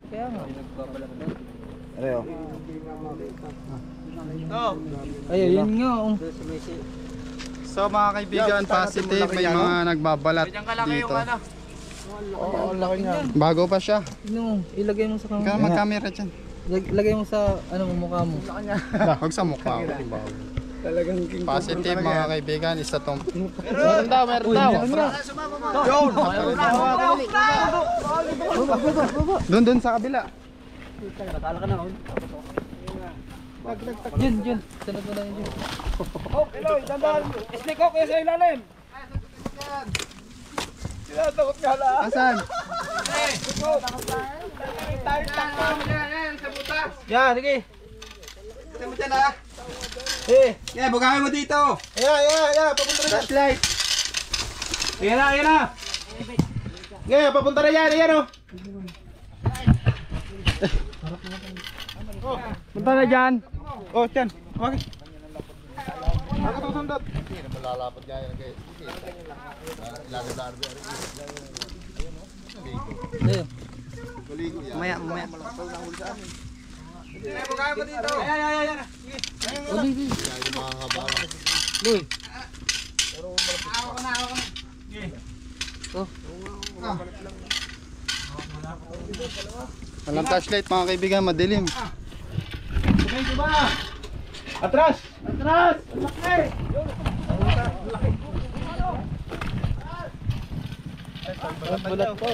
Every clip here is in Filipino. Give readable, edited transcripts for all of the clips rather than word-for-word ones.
Kaya nga. Ayo. Ay, yun nga. So mga kaibigan, positive, may mga nagbabalat dito. Oo, laki niya. Bago pa siya. No, ilagay mo sa camera. Mag-camera dyan. Lagay mo sa mukha mo. Huwag sa mukha. Talagang king. Positive mga kaibigan, isa tong... Meron daw, meron daw. Doon sa kabila. Jun. Sunod mo na yun, Jun. Hello, dandan. Snake ko kayo sa ilalim. Tinatakot nga lang. Asan? Yan, sige. Kita mo dyan ha. Yan, bugahin mo dito. Ayan, papunta na. Flashlight. Ayan na. Ngayon, papunta na yan, ayan o. Punta na dyan. Oh, dyan. Okay. Ako to sundot. Malalapot nga yan. Mamaya. Bugahin mo dito. Ayan. Uy. Uy. Ako na. Oh. Walang flashlight mga kaibigan, madilim. Okay, diba? Atras! Laki! Bulat po.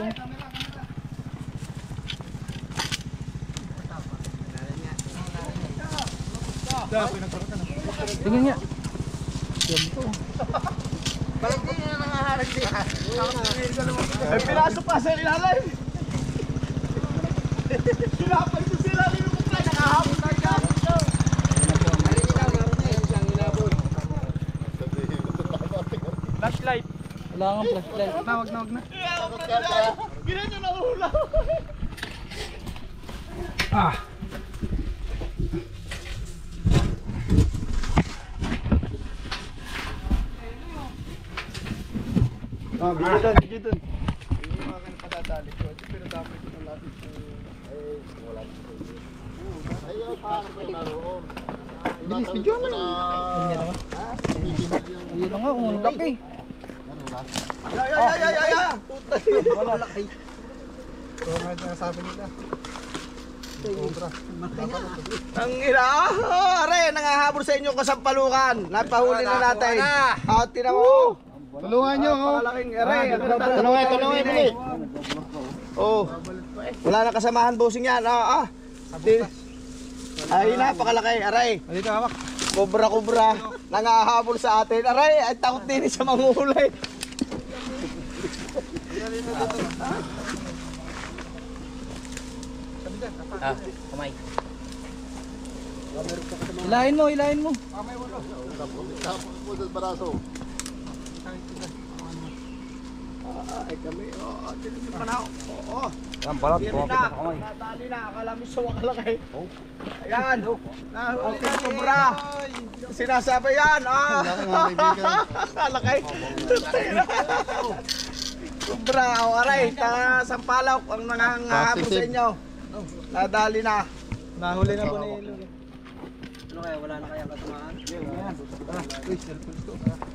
Tingnan niya. Balik din na nangaharag din. Ay, pinasok pa sa ilalim. Sinapay ko sila rin yung mukha. Nakahapon tayo ka. Flashlight. Wala nga flashlight. Wag na. Ginan nyo nahula. Bigyan doon. Bilis, video mo. Ayun na nga, ang laki. Ya. Wala laki. Ang ina, are, nangahabol sa inyo kasampalukan. Napahuli na natin. Tinan mo. Tulungan nyo. Napakalaking are. Tulungan, bili. Oh. Wala na kasamahan busing yan. Ay, napakalaki, aray. Dito hawak. Kubra. Nangahabol sa atin. Aray, ay takot din sa manghulay. Kamay. Ilahin mo. Ay kami, tinig pa na. Yan, balat po. Natali na, akala mo sawa kalaki. Ayan, nahuli na kubra. Sinasabi yan, kalaki. Kubra, aray, sampalaw ang nangangahabol sa inyo. Nadali na. Nahuli na po ni Ilo. Ano kaya, wala na kaya katamaan?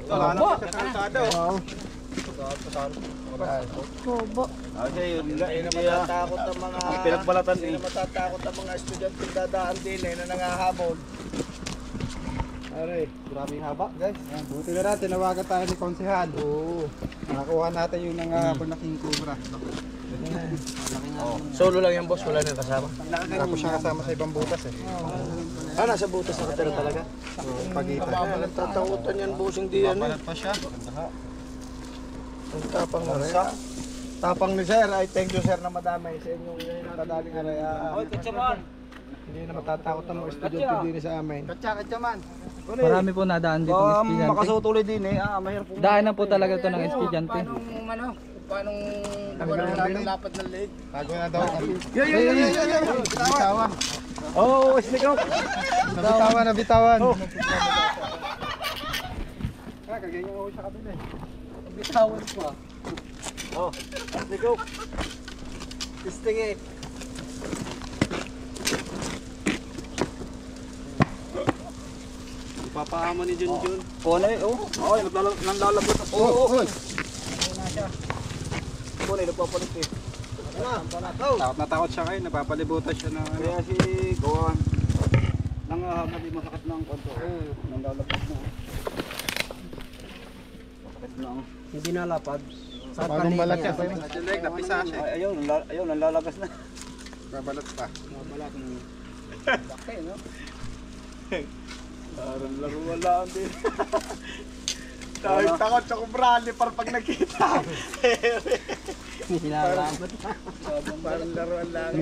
Wala na sa kalsado. Bobo. Hindi na matatakot ang mga pinagbalatan din. Hindi na matatakot ang mga estudyante dadaan din na nangahabol. Aray, Maraming haba, guys. Buti na natin, nawagan tayo ni Konsehal. Oo. Nakakuha natin yung nangahabol na king cobra. solo lang yan boss, wala na kasama. Tapos siya kasama sa ibang butas eh. Nasa butas na katira talaga. Pagitan. Nagtatakutan yan bossing di yan. Babalat pa siya. Ang tapang na rin. Tapang ni sir, ay thank you sir na madamay sa inyong kadaling aray. Hindi na matatakot ang mga estudyante din sa amin. Katsa man. Marami po nadaan dito ng estudyante. Makasutuloy din mahirap po. Daanan po talaga ito ng estudyante. Paano lapad ng leg? Tago na daw. Bitawan. Oh, sneak out. Nabitawan. Kaganyan ako sa kabila eh. Bitawan pa. Oh, sneak out. Stingit. Papaama ni Junjun. Oo na eh, oh. Oo, naglalabot. Oo. Oo na, nagpapalit eh. Takot na takot siya kayo, napapalibutan siya na ano. Kaya si Gowan. Nangahamad yung masakit ng konto. Nang lalabas na. Masakit na. Hindi nalapad. Bagong balat siya. Najileg, napisa siya. Ayun, nanlalabas na. Babalat pa. Mabalat ng laki, no? Parang laro wala din. Takot siya kung brali para pag nakita. Sinalamat. Parang laro lang.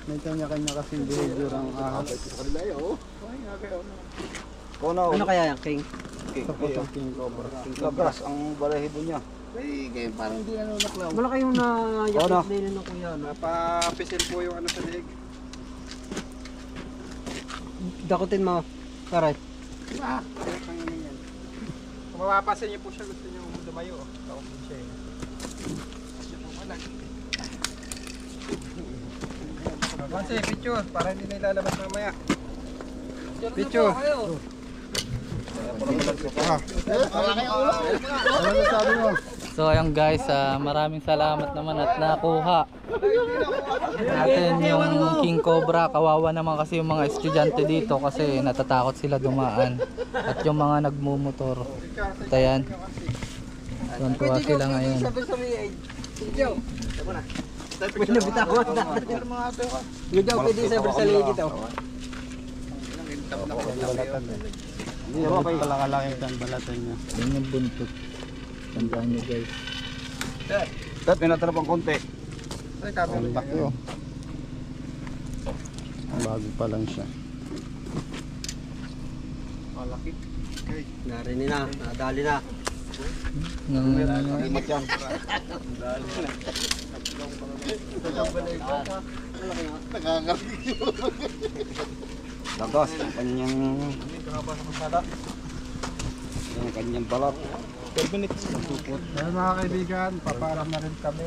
May kanya-kanya kasing behavior ang ahas. Ano kaya yan, King? Tapos ang king cobra. Labras ang balahibo niya. Ay, parang di ano naklaw. Wala kayong Oo na. na-yakit din ng kuya. No? Napapisil po yung ano sa leg. Dakutin mo. Taray. Kung mapapasin niyo po siya, gusto niyo lumayo. Takot din siya eh. Kasi picture, para hindi na ilalabas mamaya. Picture. Ano sabi mo? So ayun guys, maraming salamat naman at nakuha natin yung King Cobra. Kawawa naman kasi yung mga estudyante dito kasi natatakot sila dumaan. At yung mga nagmumotor. At ayan. Tuwan-tuwa sila ngayon. May nabitawan na. Hindi daw pwede sabi sa ligid daw. Hindi mo pa kalaki ang balatan niya. Yun yung buntot. Tandaan nyo guys. Dad, pinatarap ang konti. Ang laki oh. Bago pa lang siya. Malaki. Narinig na, nadali na. Limat yan. Lagas, ang kanyang balat. 12 minutes. Ayan mga kaibigan, paparam na rin kami.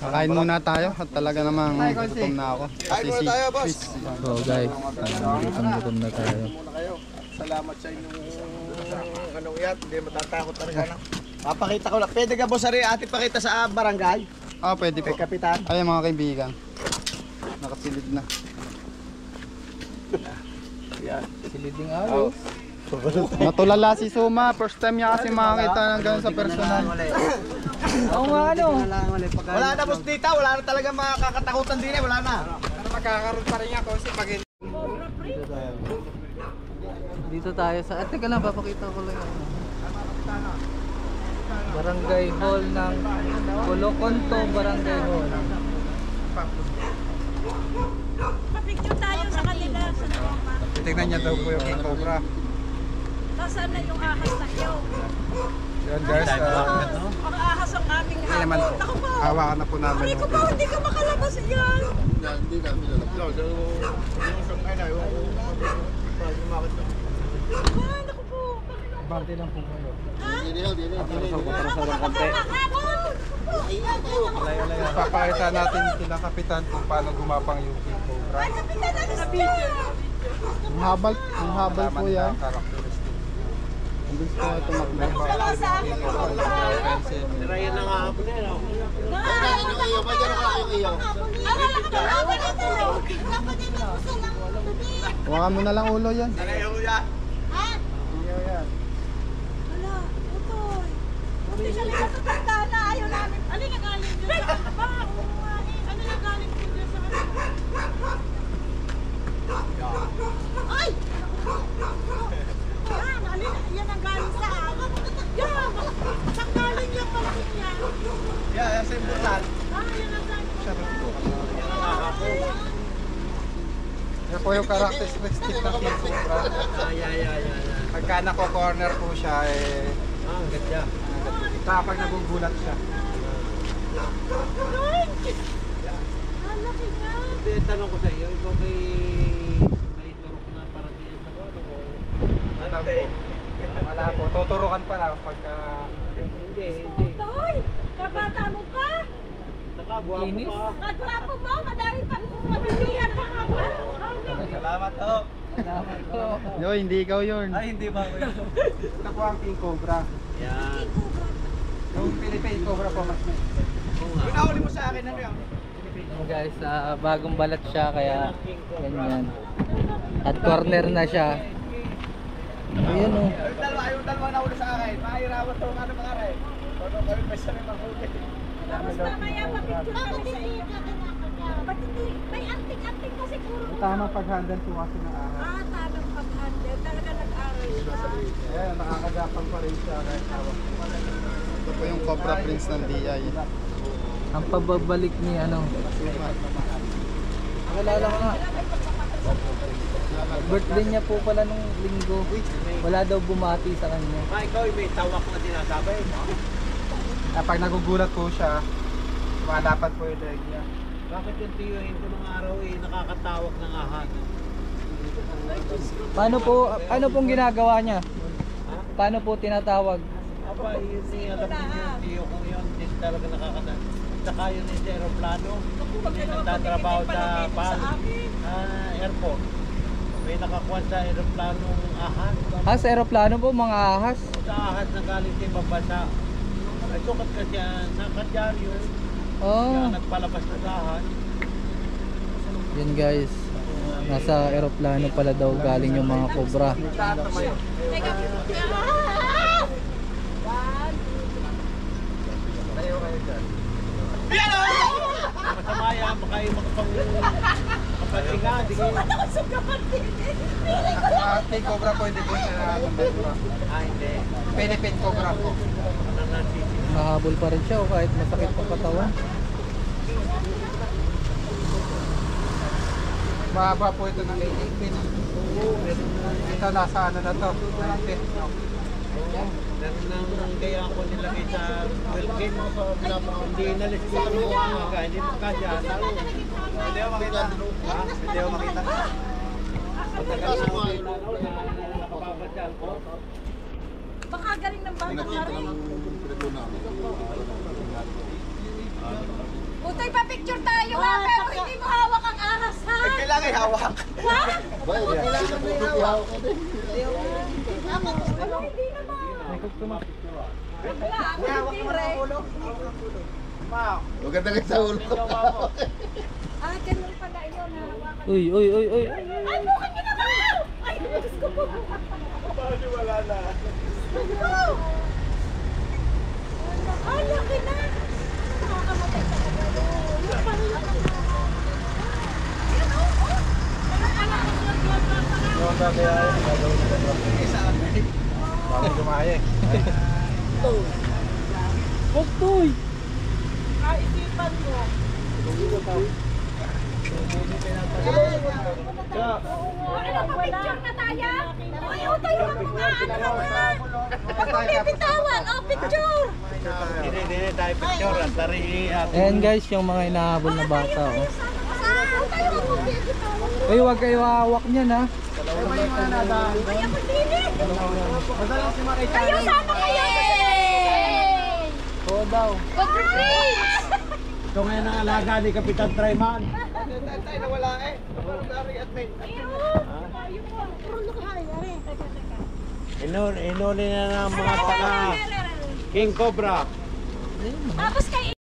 Kakain muna tayo at talaga namang gutom na ako. Kasi si Chris. So guys, gutom na tayo. Salamat sa inyong anong yan, hindi matatakot talaga na. Papakita ko lang. Pwede ka boss rin ate pakita sa barangay? Ah, pwede po. Kay Kapitan. Ayan mga kaibigan. Nakasilid na. Yan. Siliding araw. Natulala si Suma. First time niya kasi makakita ng ganun sa personal. Oo nga ano. Wala na boss dito, wala na talaga makakatakutan din eh, wala na. Pero magkakaroon pa rin niya kasi pag Dito tayo sa... Teka lang, papakita ko lang yung Barangay Hall ng Coloconto Barangay Hall. Papicture tayo sa kanila sa Roma. titignan niya daw po yung king cobra. Nasaan na yung ahas na yun? Yan guys, Ang ahas ang aming naman hamon. po. Ako po. Hawakan na po namin. Hindi ko po, hindi ka makalabas yan. Ay, naku po. Bante lang po kayo. Papakita natin sila kapitan kung paano gumapang yung king cobra. Ay, kapitan, ano sa video? Ang habal po yan. Ang gusto ko tumakbo. Wala sa akin. Tirayan na nga ako na yun. Huwakan mo na lang ulo yan. Wala, utoy. Buti siya lang natatanda na ayaw namin. Alin na galing dyan sa baka umuwain. Alin na galing dyan sa Ay! Yan, alin, yan ang galing sa akin. Yan! Saan galing yung malaki niya? Yan, sa imbutan. Yan ang galing. Yan po yung characteristic ng king cobra. Pagka nako-corner po siya, Ang ganda. kapag nagugulat siya. Ay! Ang laki nga. Tanong ko sa iyo, ikaw may turok na parating sa ano o Wala po, tuturukan pa lang pagka... hindi. Toy! Kabata mo ka? Nakabuha mo pa. Kagwapo mo? Madami pa mabibigyan ka nga ba? Salamat ho. Salamat po. Yo, hindi ikaw yun. Ay, hindi ba? Ito po ang King Cobra. Yan. Yung Philippine Cobra po mas may. Pinahuli mo sa akin, ano yan? Ayan guys, bagong balat siya kaya ganyan. At corner na siya. Ayun oh. Yung dalawa na ulo sa akin. Mahirapan to ano mga rin. Todo kayo may sarili mahuli. Tapos mamaya papicture kami sa iyo. Ba't hindi? May anting-anting kasi puro. Tamang pag-handle po kasi ng ahas. Tamang pag-handle. Talaga nag-aral siya. Ayan, nakakagapang pa rin siya kahit hawak. Ito po yung Cobra Prince ng DI. Ang pababalik ni ano. Alala ko nga. Birthday niya po pala nung linggo. Wala daw bumati sa kanya. Ay, ikaw may tawak na sinasabi. Pag nagugulat po siya, malapat po yung leg niya. Bakit yung tiyuhin ko ng araw nakakatawak ng ahas? Paano po, ano pong ginagawa niya? Paano po tinatawag? Aba, yun alam niyo yung tiyo ko yun. Hindi talaga nakakatawak. Tsaka yun yung aeroplano. Hindi nagtatrabaho sa airport. May nakakuha sa aeroplanong ahas. Sa aeroplano po, mga ahas. Sa ahas na galing sa ibang bansa. Ay, sukat ka siya. Nakadyan yun. Kaya Oh, nagpalabas na sa ahas. yan guys. Nasa aeroplano pala daw galing yung mga cobra. Teka, Masama yan. Baka yung makapagpatinga. Di ko. King Cobra po hindi po siya nakakambal. Hindi. Philippine Cobra po. Ano na Nahabol pa rin siya oh, kahit masakit pa katawan. Mahaba po ito ng 18 feet. Ito nasa ano na to, 9 feet. Meron nang kaya ako nilagay sa Wilkin. Hindi inalis ko ng mga hindi makasya. Hindi ako makita. Ha? Hindi ako makita. Matagal na ako nakapapatyan ko. baka galing ng bata ka rin. Utoy, pa-picture tayo ha, pero hindi mo hawak ang ahas ha. Kailangan hawak. Ha? Ano, hindi naman. Wala, ako hindi rin. Maganda kayo sa ulo. Ganun pala yun, hawakan. Uy, uy, uy, uy. Ay, bukan niyo naman! Ay, Diyos ko po. Wala na. Ay, laki na. Nakakamatay sa kagalo. Yung pala. Yan, oh. Yung sabi ay, gagawin nila ng bago dumaya eh. Pagtoy! Kaisipan mo. Ano, pa-picture na tayo? Ay, utay mo mga ano nga. Pag mapipitawan, picture. Hindi tayo picture. Tari at Ayan guys, yung mga hinahabol na bata oh. Utay mo mga pipitawan. Uy, huwag kayo hawak niyan ha. Ay, ako dili. Kayo sama kayo. Oo daw. Pag-freeze. ito ngayon ang alaga ni Kapitan Trayman. Tayo na wala eh. Dari at may. Ayun po. Puro nakahaya. Teka. Inuli na ng mga taga King Cobra. Tapos kay